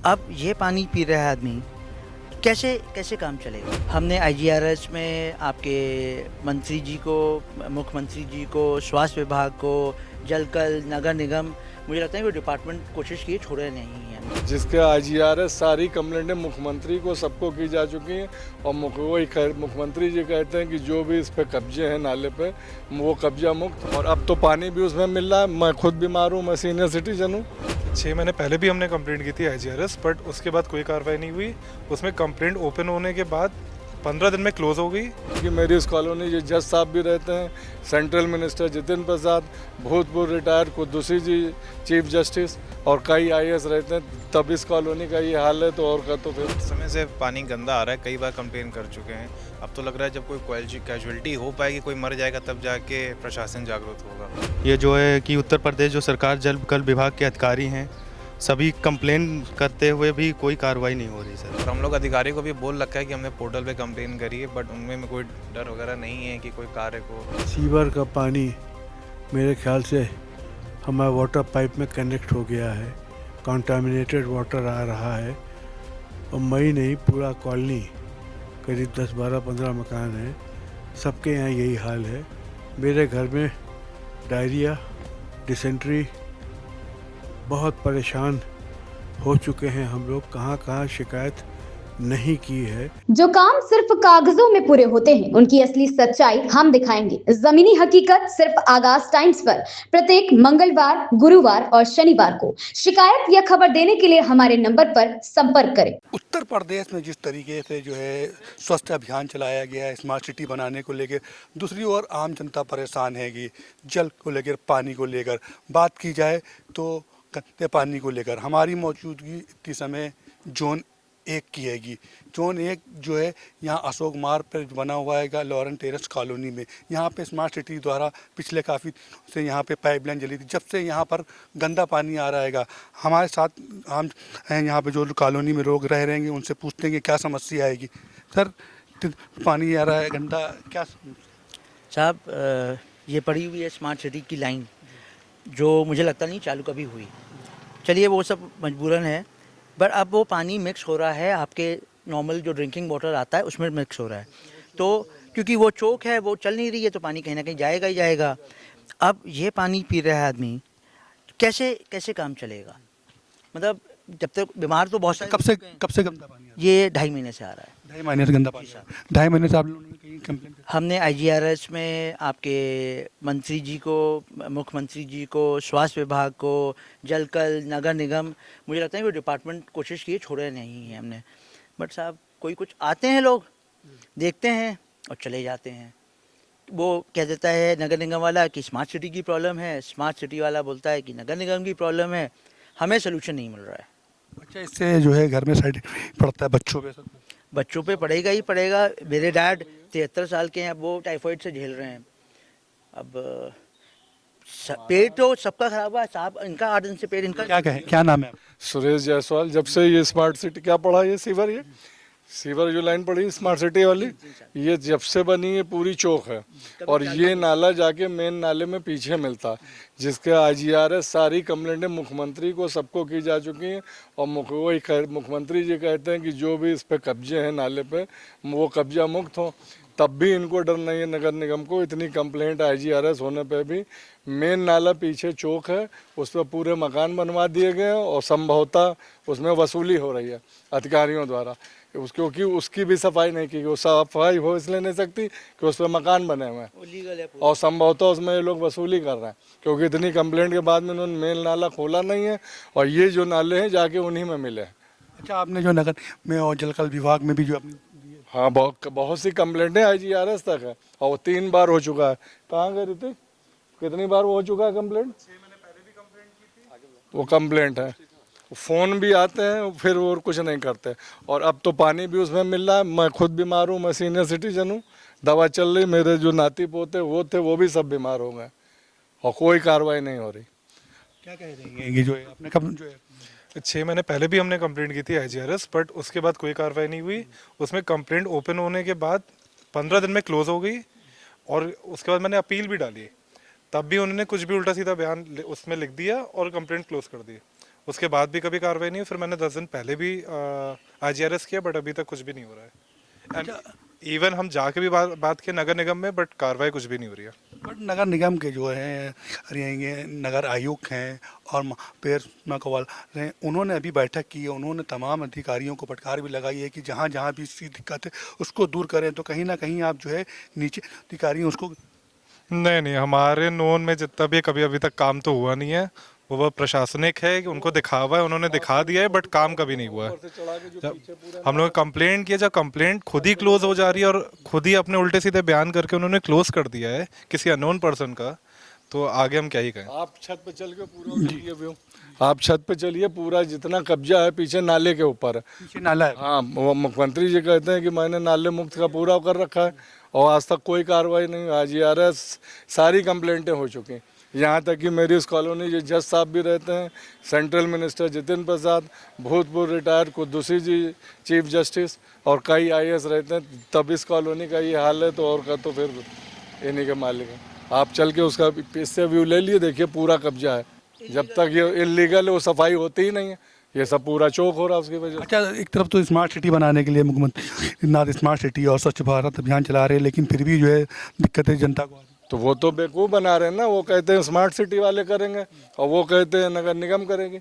अब ये पानी पी रहा है आदमी, कैसे कैसे काम चलेगा। हमने आईजीआरएस में आपके मंत्री जी को, मुख्यमंत्री जी को, स्वास्थ्य विभाग को, जलकल, नगर निगम, मुझे लगता है कि डिपार्टमेंट कोशिश की छोड़े नहीं है। जिसके आईजीआरएस सारी कंप्लेंटें मुख्यमंत्री को सबको की जा चुकी हैं और मुख्यमंत्री जी कहते हैं कि जो भी इस पे कब्जे हैं नाले पे वो कब्जा मुक्त, और अब तो पानी भी उसमें मिल रहा है। मैं खुद बीमार हूँ, मैं सीनियर सिटीजन हूँ। 6 महीने पहले भी हमने कंप्लेंट की थी आईजीआरएस, बट उसके बाद कोई कार्रवाई नहीं हुई। उसमें कंप्लेंट ओपन होने के बाद 15 दिन में क्लोज हो गई। कि मेरी इस कॉलोनी जो जज साहब भी रहते हैं, सेंट्रल मिनिस्टर जितिन प्रसाद, भूतपूर्व रिटायर्ड कुद्दूसी जी चीफ जस्टिस, और कई आईएएस रहते हैं, तब इस कॉलोनी का ये हाल है तो और का तो फिर। समय से पानी गंदा आ रहा है, कई बार कंप्लेन कर चुके हैं। अब तो लग रहा है जब कोई कैजुअलिटी हो पाएगी, कोई मर जाएगा, तब जाके प्रशासन जागरूक होगा। ये जो है कि उत्तर प्रदेश जो सरकार जल कल विभाग के अधिकारी हैं, सभी कंप्लेन करते हुए भी कोई कार्रवाई नहीं हो रही सर। और हम लोग अधिकारी को भी बोल रखा है कि हमने पोर्टल पे कंप्लेन करी है, बट उनमें कोई डर वगैरह नहीं है कि कोई कार्य को। सीवर का पानी मेरे ख्याल से हमारे वाटर पाइप में कनेक्ट हो गया है, कंटामिनेटेड वाटर आ रहा है। और मई नहीं, पूरा कॉलोनी करीब 10, 12, 15 मकान हैं, सबके यहाँ यही हाल है। मेरे घर में डायरिया, डिसेंट्री, बहुत परेशान हो चुके हैं हम लोग। कहाँ कहाँ शिकायत नहीं की है। जो काम सिर्फ कागजों में पूरे होते हैं, उनकी असली सच्चाई हम दिखाएंगे। जमीनी हकीकत सिर्फ आगाज टाइम्स पर प्रत्येक मंगलवार, गुरुवार और शनिवार को। शिकायत या खबर देने के लिए हमारे नंबर पर संपर्क करें। उत्तर प्रदेश में जिस तरीके से जो है स्वच्छ अभियान चलाया गया है स्मार्ट सिटी बनाने को लेकर, दूसरी ओर आम जनता परेशान है कि जल को लेकर, पानी को लेकर बात की जाए तो गंदे पानी को लेकर हमारी मौजूदगी इस समय जोन 1 की हैगी। जोन 1 जो है यहाँ अशोक मार्ग पर बना हुआ है लॉरेन टेरेस कॉलोनी में। यहाँ पे स्मार्ट सिटी द्वारा पिछले काफ़ी से यहाँ पे पाइपलाइन जली थी। जब से यहाँ पर गंदा पानी आ रहा है, हमारे साथ हम हैं यहाँ पे जो कॉलोनी में लोग रह रहेंगे, उनसे पूछते हैं कि क्या समस्या आएगी। सर, पानी आ रहा है गंदा, क्या साहब ये पड़ी हुई है स्मार्ट सिटी की लाइन, जो मुझे लगता नहीं चालू कभी हुई। चलिए वो सब मजबूरन है, पर अब वो पानी मिक्स हो रहा है आपके नॉर्मल जो ड्रिंकिंग वाटर आता है उसमें मिक्स हो रहा है। तो क्योंकि वो चोक है, वो चल नहीं रही है, तो पानी कहीं ना कहीं जाएगा ही जाएगा। अब ये पानी पी रहा है आदमी, कैसे कैसे काम चलेगा। मतलब जब तक बीमार तो बहुत सारे कब से गंदा पानी आ रहा है? ये 2.5 महीने से आ रहा है। 2.5 महीने से गंदा पानी, 2.5 महीने से आप लोगों ने कहीं कंप्लेंट? हमने आईजीआरएस में आपके मंत्री जी को, मुख्यमंत्री जी को, स्वास्थ्य विभाग को, जलकल, नगर निगम, मुझे लगता है कि डिपार्टमेंट कोशिश की छोड़े नहीं है हमने। बट साहब कोई कुछ आते हैं, लोग देखते हैं और चले जाते हैं। वो कह देता है नगर निगम वाला कि स्मार्ट सिटी की प्रॉब्लम है, स्मार्ट सिटी वाला बोलता है कि नगर निगम की प्रॉब्लम है। हमें सोल्यूशन नहीं मिल रहा है। अच्छा, इससे जो है घर में साइड पड़ता है बच्चों पे, सब बच्चों पे पड़ेगा ही पड़ेगा। मेरे डैड 73 साल के हैं, अब वो टाइफाइड से झेल रहे हैं। अब पेट तो सबका खराब हुआ है साहब, इनका 8 दिन से पेट इनका। क्या नाम है? सुरेश जायसवाल। जब से ये स्मार्ट सिटी क्या पड़ा, ये सीवर जो लाइन पड़ी स्मार्ट सिटी वाली, ये जब से बनी है पूरी चौक है, और ये नाला जाके मेन नाले में पीछे मिलता है। जिसके आईजीआरएस सारी कंप्लेंटें मुख्यमंत्री को सबको की जा चुकी हैं, और मुख्यमंत्री जी कहते हैं कि जो भी इस पे कब्जे हैं नाले पे वो कब्जा मुक्त हो। तब भी इनको डर नहीं है नगर निगम को। इतनी कंप्लेंट आईजीआरएस होने पे भी मेन नाला पीछे चौक है, उस पर पूरे मकान बनवा दिए गए हैं, और संभवतः उसमें वसूली हो रही है अधिकारियों द्वारा, क्योंकि उसकी भी सफाई नहीं की। वो सफाई हो इसलिए नहीं सकती कि उस पर मकान बने हुए हैं, और संभवतः उसमें ये लोग वसूली कर रहे हैं, क्योंकि इतनी कंप्लेंट के बाद में उन्होंने मेन नाला खोला नहीं है, और ये जो नाले हैं जाके उन्हीं में मिले। अच्छा, आपने जो नगर में और जलकल विभाग में भी जो अपनी, हाँ, बहुत सी कंप्लेंटें आईजीआरएस तक है, और 3 बार हो चुका है। कहाँ गए ऋतिक, कितनी बार वो हो चुका है कंप्लेंट? 6 महीने पहले भी कंप्लेंट की थी। वो कंप्लेंट है, फ़ोन भी आते हैं, फिर वो कुछ नहीं करते। और अब तो पानी भी उसमें मिल रहा है। मैं खुद बीमार हूँ, मैं सीनियर सिटीजन हूँ, दवा चल रही। मेरे जो नाती पोते वो थे, वो भी सब बीमार हो गए, और कोई कार्रवाई नहीं हो रही। क्या कह रही है जो है आपने कब जो है? 6 महीने पहले भी हमने कंप्लेंट की थी आईजीआरएस, बट उसके बाद कोई कार्रवाई नहीं हुई। उसमें कंप्लेंट ओपन होने के बाद 15 दिन में क्लोज हो गई, और उसके बाद मैंने अपील भी डाली, तब भी उन्होंने कुछ भी उल्टा सीधा बयान उसमें लिख दिया और कंप्लेंट क्लोज कर दी। उसके बाद भी कभी कार्रवाई नहीं हुई। फिर मैंने 10 दिन पहले भी IGRS किया, बट अभी तक कुछ भी नहीं हो रहा है। एंड इवन हम जाके भी बात किए नगर निगम में, बट कार्रवाई कुछ भी नहीं हो रही है। बट नगर निगम के जो है ये नगर आयुक्त हैं और पेयर कवाल हैं, उन्होंने अभी बैठक की है। उन्होंने तमाम अधिकारियों को फटकार भी लगाई है कि जहाँ जहाँ भी इसकी दिक्कत है उसको दूर करें। तो कहीं ना कहीं आप जो है नीचे अधिकारी उसको नहीं, हमारे नोन में जितना भी है, कभी अभी तक काम तो हुआ नहीं है। वो प्रशासनिक है कि उनको दिखावा है, उन्होंने दिखा दिया है, बट काम कभी नहीं हुआ है। जब हम लोग कंप्लेंट किया, जब कंप्लेंट खुद ही क्लोज हो जा रही है और खुद ही अपने उल्टे सीधे बयान करके उन्होंने क्लोज कर दिया है किसी अननोन पर्सन का, तो आगे हम क्या ही कहें। आप छत पे चल के पूरा देखिए व्यू, आप छत पे चलिए, पूरा जितना कब्जा है पीछे नाले के ऊपर है। पीछे नाला है। हाँ, वो मुख्यमंत्री जी कहते हैं कि मैंने नाले मुक्त का पूरा कर रखा है और आज तक कोई कार्रवाई नहीं। IGRS सारी कंप्लेंटें हो चुकी हैं। यहाँ तक कि मेरी इस कॉलोनी जो जज साहब भी रहते हैं, सेंट्रल मिनिस्टर जितिन प्रसाद, भूतपूर्व रिटायर्ड कुद्दूसी जी चीफ जस्टिस और कई IAS रहते हैं, तब इस कॉलोनी का ये हाल है तो और का तो फिर इन्हीं के मालिक है। आप चल के उसका इससे व्यू ले लिए, देखिए पूरा कब्जा है। जब तक ये इलीगल है वो सफाई होती ही नहीं है, ये सब पूरा चौक हो रहा है उसकी वजह से। अच्छा, एक तरफ तो स्मार्ट सिटी बनाने के लिए मुख्यमंत्री नाथ स्मार्ट सिटी और स्वच्छ भारत अभियान चला रहे हैं, लेकिन फिर भी जो है दिक्कतें जनता को। तो वो तो बेवकूफ़ बना रहे हैं ना, वो कहते हैं स्मार्ट सिटी वाले करेंगे और वो कहते हैं नगर निगम करेंगे।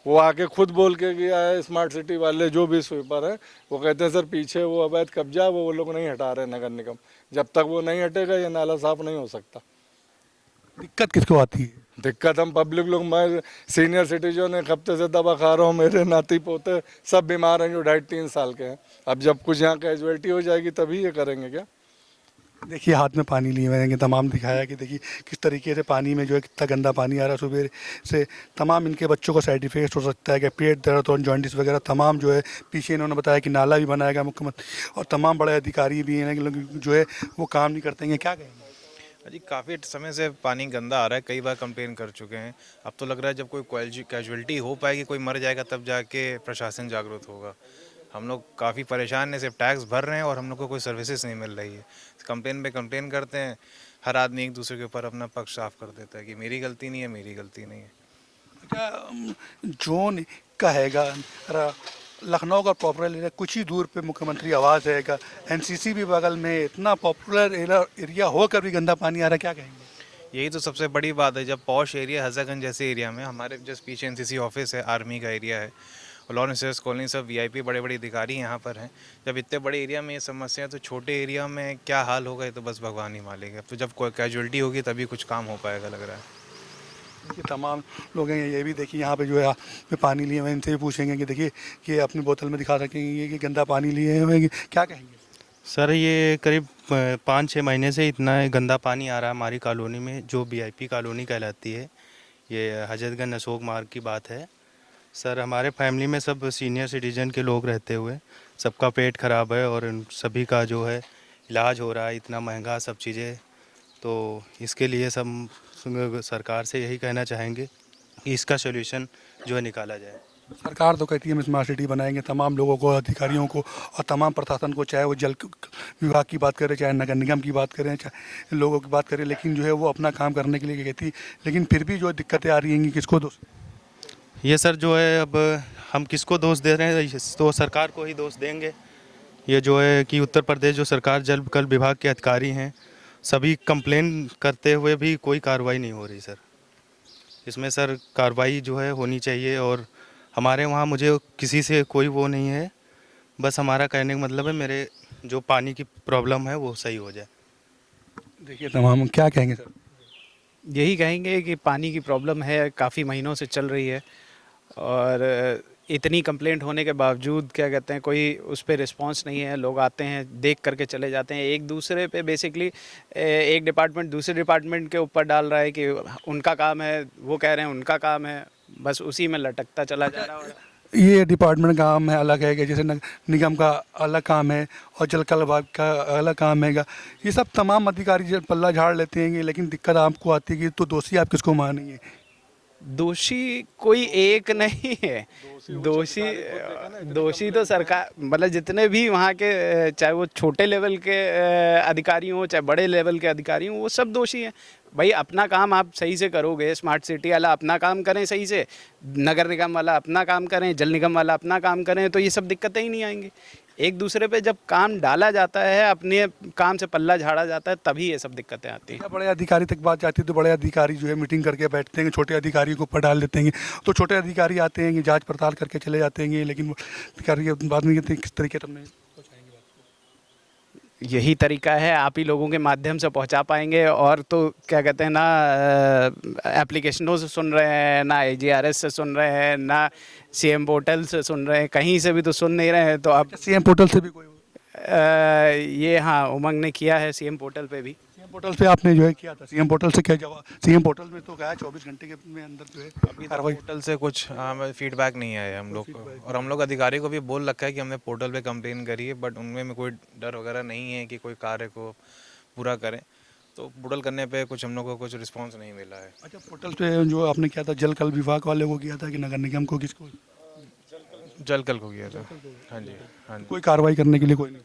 वो आके खुद बोल के गया है, स्मार्ट सिटी वाले जो भी स्वीपर है वो कहते हैं सर पीछे वो अवैध कब्जा वो लोग नहीं हटा रहे नगर निगम। जब तक वो नहीं हटेगा ये नाला साफ नहीं हो सकता। दिक्कत किसको आती है? दिक्कत हम पब्लिक लोग, मैं सीनियर सिटीजन एक हफ्ते से दवा खा रहा हूँ, मेरे नाती पोते सब बीमार हैं जो 2.5-3 साल के हैं। अब जब कुछ यहाँ कैजुअलिटी हो जाएगी तभी ये करेंगे क्या। देखिए हाथ में पानी लिए हुए हैं, तमाम दिखाया कि देखिए किस तरीके से पानी में जो है कितना गंदा पानी आ रहा है सुबह से। तमाम इनके बच्चों को साइड इफेक्ट हो सकता है कि पेट दर्द और जॉन्डिस वगैरह तमाम जो है। पीछे इन्होंने बताया कि नाला भी बनाएगा मुख्यमंत्री और तमाम बड़े अधिकारी भी हैं जो है वो काम नहीं करते हैं। क्या कहेंगे जी? काफ़ी समय से पानी गंदा आ रहा है, कई बार कंप्लेन कर चुके हैं। अब तो लग रहा है जब कोई कैजुअलिटी हो पाएगी, कोई मर जाएगा, तब जाके प्रशासन जागरूक होगा। हम लोग काफ़ी परेशान हैं, सिर्फ टैक्स भर रहे हैं और हम लोग को कोई सर्विसेज नहीं मिल रही है। कंप्लेन पे कंप्लेन करते हैं, हर आदमी एक दूसरे के ऊपर अपना पक्ष साफ कर देता है कि मेरी गलती नहीं है, मेरी गलती नहीं है। अच्छा, जोन कहेगा लखनऊ का पॉपुलर एरिया, कुछ ही दूर पे मुख्यमंत्री आवास रहेगा, NCC भी बगल में, इतना पॉपुलर एरिया होकर भी गंदा पानी आ रहा है। क्या कहेंगे? यही तो सबसे बड़ी बात है। जब पॉश एरिया हज़ागंज जैसे एरिया में, हमारे जस्ट पीछे NCC ऑफिस है, आर्मी का एरिया है, लॉ एंड कॉलोनी, सब VIP बड़े बड़े अधिकारी यहाँ पर हैं। जब इतने बड़े एरिया में ये समस्या है तो छोटे एरिया में क्या हाल होगा ये तो बस भगवान ही मालिक है। तो जब कोई कैजुअलिटी होगी तभी कुछ काम हो पाएगा, लग रहा है। कि तमाम लोग हैं ये भी देखिए यहाँ पे जो है पे पानी लिए हुए हैं, इनसे भी पूछेंगे कि देखिए कि अपनी बोतल में दिखा सकेंगे कि गंदा पानी लिए हुए हैं। क्या कहेंगे सर? ये करीब 5-6 महीने से इतना गंदा पानी आ रहा है हमारी कॉलोनी में, जो VIP कॉलोनी कहलाती है। ये हजरतगंज अशोक मार्ग की बात है सर। हमारे फैमिली में सब सीनियर सिटीजन के लोग रहते हुए सबका पेट ख़राब है और सभी का जो है इलाज हो रहा है, इतना महंगा सब चीज़ें। तो इसके लिए सब सरकार से यही कहना चाहेंगे कि इसका सॉल्यूशन जो है निकाला जाए। सरकार तो कहती है हम स्मार्ट सिटी बनाएंगे, तमाम लोगों को, अधिकारियों को और तमाम प्रशासन को, चाहे वो जल विभाग की बात करें, चाहे नगर निगम की बात करें, चाहे लोगों की बात करें, लेकिन जो है वो अपना काम करने के लिए कहती, लेकिन फिर भी जो दिक्कतें आ रही हैं किसको दोष? ये सर जो है अब हम किसको दोष दे रहे हैं, तो सरकार को ही दोष देंगे। ये जो है कि उत्तर प्रदेश जो सरकार जल विभाग के अधिकारी हैं, सभी कंप्लेन करते हुए भी कोई कार्रवाई नहीं हो रही सर। इसमें सर कार्रवाई जो है होनी चाहिए और हमारे वहाँ मुझे किसी से कोई वो नहीं है, बस हमारा कहने का मतलब है मेरे जो पानी की प्रॉब्लम है वो सही हो जाए। देखिए तमाम क्या कहेंगे सर? यही कहेंगे कि पानी की प्रॉब्लम है, काफ़ी महीनों से चल रही है और इतनी कंप्लेंट होने के बावजूद क्या कहते हैं कोई उस पर रिस्पांस नहीं है। लोग आते हैं, देख करके चले जाते हैं। एक दूसरे पे बेसिकली एक डिपार्टमेंट दूसरे डिपार्टमेंट के ऊपर डाल रहा है कि उनका काम है, वो कह रहे हैं उनका काम है, बस उसी में लटकता चला जा रहा है। ये डिपार्टमेंट का काम है अलग है कि जैसे निगम का अलग काम है और जल कल विभाग का अलग काम है। ये सब तमाम अधिकारी पल्ला झाड़ लेते हैं, लेकिन दिक्कत आपको आती है कि तो दोषी आप किसको मानेंगे? दोषी कोई एक नहीं है। दोषी तो सरकार, मतलब जितने भी वहाँ के, चाहे वो छोटे लेवल के अधिकारी हों चाहे बड़े लेवल के अधिकारी हों, वो सब दोषी हैं। भाई अपना काम आप सही से करोगे, स्मार्ट सिटी वाला अपना काम करें सही से, नगर निगम वाला अपना काम करें, जल निगम वाला अपना काम करें, तो ये सब दिक्कतें ही नहीं आएंगी। एक दूसरे पे जब काम डाला जाता है, अपने काम से पल्ला झाड़ा जाता है, तभी ये सब दिक्कतें आती हैं। बड़े अधिकारी तक बात जाती है तो बड़े अधिकारी जो है मीटिंग करके बैठते हैं, छोटे अधिकारी को ऊपर डाल देते हैं, तो छोटे अधिकारी आते हैं जांच पड़ताल करके चले जाते हैं, लेकिन वो अधिकारी बाद में किस तरीके से यही तरीका है, आप ही लोगों के माध्यम से पहुंचा पाएंगे। और तो क्या कहते हैं ना, एप्लीकेशनों से सुन रहे हैं, ना AGRS से सुन रहे हैं, ना CM पोर्टल से सुन रहे हैं, कहीं से भी तो सुन नहीं रहे हैं। तो अब CM पोर्टल से भी कोई ये हाँ, उमंग ने किया है CM पोर्टल पे भी। CM पोर्टल पे आपने जो है किया था, CM पोर्टल से क्या जवाब? CM पोर्टल में तो क्या है 24 घंटे के में अंदर जो है अभी तक पोर्टल से कुछ फीडबैक नहीं आया हम लोग को, और हम लोग अधिकारी को भी बोल रखा है कि हमने पोर्टल पे कंप्लेन करी है, बट उनमें में कोई डर वगैरह नहीं है कि कोई कार्य को पूरा करें, तो पोर्टल करने पे कुछ हम लोग को कुछ रिस्पांस नहीं मिला है। अच्छा, पोर्टल पे जो आपने किया था जल कल विभाग वाले को किया था कि नगर निगम को, किसको? जल कल को किया था। हाँ जी, हाँ जी। कोई कार्रवाई करने के लिए कोई नहीं?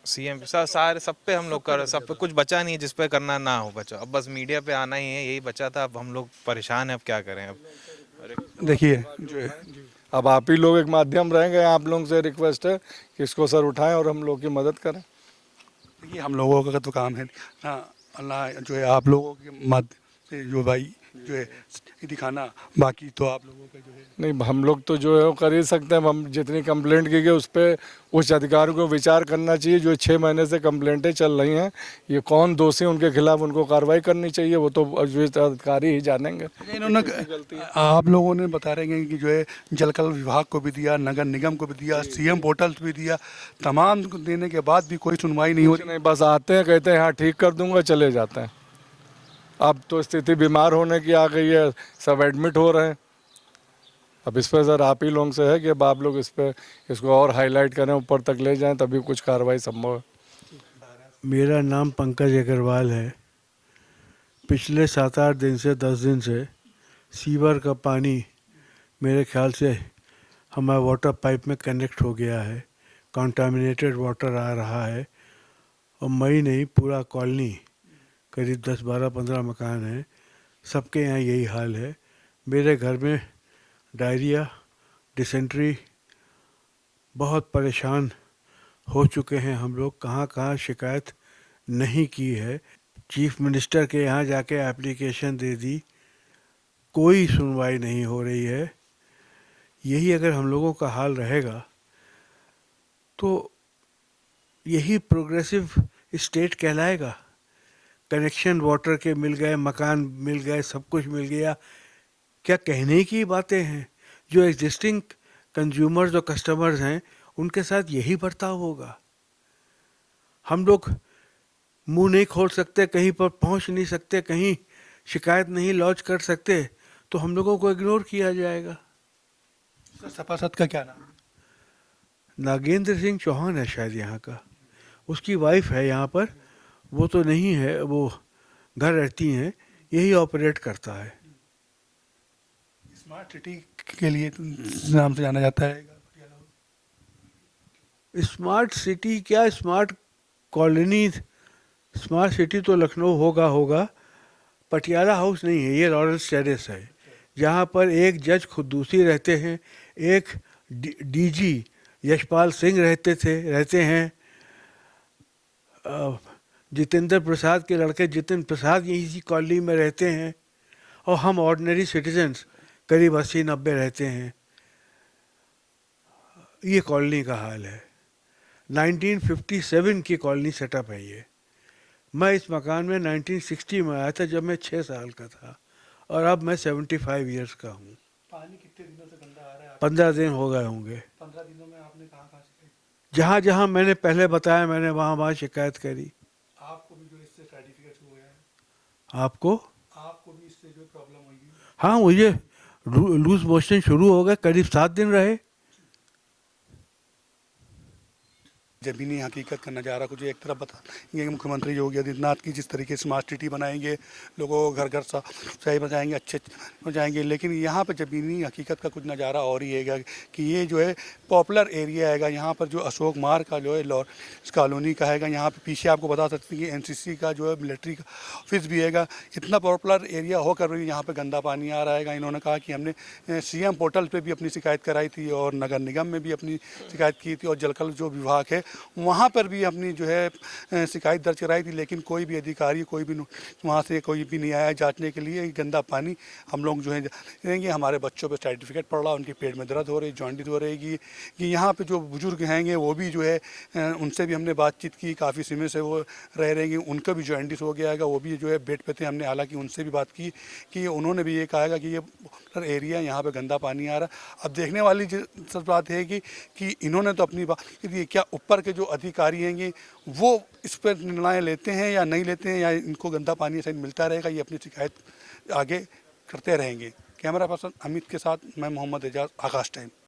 CM सारे सब पे हम लोग कर, सब पे कुछ बचा नहीं है जिस पे करना ना हो बचा, अब बस मीडिया पे आना ही है, यही बचा था। अब हम लोग परेशान हैं, अब क्या करें। अब देखिए जो है, अब आप ही लोग एक माध्यम रहेंगे, आप लोगों से रिक्वेस्ट है कि इसको सर उठाएं और हम लोग की मदद करें। देखिए हम लोगों का तो काम है ना, अल्लाह जो है आप लोगों के माध्यम से जो भाई जो है दिखाना, बाकी तो आप लोगों का जो है नहीं, हम लोग तो जो है वो कर ही सकते हैं। हम जितनी कंप्लेंट की गई उस पर उच्च अधिकारियों को विचार करना चाहिए। जो 6 महीने से कंप्लेंटें चल रही हैं, ये कौन दोषी, उनके खिलाफ उनको कार्रवाई करनी चाहिए, वो तो अधिकारी ही जानेंगे। इन्होंने आप लोगों ने बता रहे हैं कि जो है जलकल विभाग को भी दिया, नगर निगम को भी दिया, CM पोर्टल भी दिया, तमाम देने के बाद भी कोई सुनवाई नहीं हो रही। नहीं, बस आते हैं, कहते हैं हाँ ठीक कर दूंगा, चले जाते हैं। अब तो स्थिति बीमार होने की आ गई है, सब एडमिट हो रहे हैं। अब इस पर सर आप ही लोगों से है कि अब आप लोग इसको और हाईलाइट करें, ऊपर तक ले जाएं, तभी कुछ कार्रवाई संभव है। मेरा नाम पंकज अग्रवाल है। पिछले 7-8 दिन से 10 दिन से सीवर का पानी मेरे ख्याल से हमारे वाटर पाइप में कनेक्ट हो गया है, कंटामिनेटेड वाटर आ रहा है। और मई नहीं, पूरा कॉलोनी, करीब 10, 12, 15 मकान हैं, सबके यहाँ यही हाल है। मेरे घर में डायरिया, डिसेंट्री, बहुत परेशान हो चुके हैं हम लोग। कहाँ कहाँ शिकायत नहीं की है, चीफ मिनिस्टर के यहाँ जाके एप्लीकेशन दे दी, कोई सुनवाई नहीं हो रही है। यही अगर हम लोगों का हाल रहेगा तो यही प्रोग्रेसिव स्टेट कहलाएगा। कनेक्शन वाटर के मिल गए, मकान मिल गए, सब कुछ मिल गया, क्या कहने की बातें हैं। जो एग्जिस्टिंग कंज्यूमर्स और कस्टमर्स हैं उनके साथ यही बर्ताव होगा। हम लोग मुंह नहीं खोल सकते, कहीं पर पहुंच नहीं सकते, कहीं शिकायत नहीं लॉन्च कर सकते, तो हम लोगों को इग्नोर किया जाएगा। सपासद का क्या नाम? नागेंद्र सिंह चौहान है शायद यहाँ का, उसकी वाइफ है यहाँ पर, वो तो नहीं है, वो घर रहती हैं, यही ऑपरेट करता है। स्मार्ट सिटी के लिए नाम से जाना जाता है। स्मार्ट सिटी क्या, स्मार्ट कॉलोनी, स्मार्ट सिटी तो लखनऊ होगा। पटियाला हाउस नहीं है, ये लॉरेंस टेरेस है, जहाँ पर एक जज खुदूसी रहते हैं, एक DG यशपाल सिंह रहते हैं, जितेंद्र प्रसाद के लड़के जितेंद्र प्रसाद यहीं इसी कॉलोनी में रहते हैं, और हम ऑर्डिनरी सिटीजन्स करीब 80-90 रहते हैं। ये कॉलोनी का हाल है। 1957 की कॉलोनी सेटअप है ये। मैं इस मकान में 1960 में आया था जब मैं 6 साल का था, और अब मैं 75 ईयर्स का हूँ। पानी कितने दिनों से गंदा आ रहा है? 15 दिन हो गए होंगे। 15 दिनों में आपने कहाँ से? जहाँ जहाँ मैंने पहले बताया, मैंने वहाँ शिकायत करी। आपको भी जो इससे साइड इफेक्ट हुए हैं? आपको भी इससे जो प्रॉब्लम हुई? हाँ, मुझे लूज मोशन शुरू हो गए, करीब 7 दिन रहे। ज़मीनी हकीकत का नज़ारा कुछ एक तरफ बताएंगे मुख्यमंत्री योगी आदित्यनाथ की जिस तरीके से स्मार्ट सिटी बनाएंगे, लोगों को घर घर सही बताएंगे, अच्छे हो जाएंगे, लेकिन यहाँ पर ज़मीनी हकीकत का कुछ नज़ारा और ही है कि ये जो है पॉपुलर एरिया है। यहाँ पर जो अशोक मार्ग का जो है लॉरेंस कॉलोनी का है, यहाँ पे पीछे आपको बता सकते हैं कि एनसीसी का जो है मिलिट्री का ऑफिस भी है। इतना पॉपुलर एरिया होकर भी यहाँ पे गंदा पानी आ रहा है। इन्होंने कहा कि हमने सीएम पोर्टल पे भी अपनी शिकायत कराई थी और नगर निगम में भी अपनी शिकायत की थी और जलकल जो विभाग है वहाँ पर भी अपनी जो है शिकायत दर्ज कराई थी, लेकिन कोई भी अधिकारी कोई भी वहाँ से कोई भी नहीं आया जांचने के लिए। गंदा पानी हम लोग जो है रहेंगे, हमारे बच्चों पे सर्टिफिकेट पड़ रहा, उनके पेट में दर्द हो रही, जॉइंटिस हो रहेगी कि यहाँ पे जो बुजुर्ग हैंगे वो भी जो है उनसे भी हमने बातचीत की, काफ़ी समय से वो रह रहेंगे, उनका भी जॉइंटिस हो गया है, वो भी जो है बेड पे थे। हमने हालांकि उनसे भी बात की कि उन्होंने भी ये कहा कि ये एरिया यहाँ पे गंदा पानी आ रहा। अब देखने वाली सब बात है कि इन्होंने तो अपनी बात की, क्या ऊपर के जो अधिकारी हैं वो इस पर निर्णय लेते हैं या नहीं लेते हैं, या इनको गंदा पानी ऐसे मिलता रहेगा, ये अपनी शिकायत आगे करते रहेंगे। कैमरा पर्सन अमित के साथ मैं मोहम्मद एजाज, आकाश टाइम।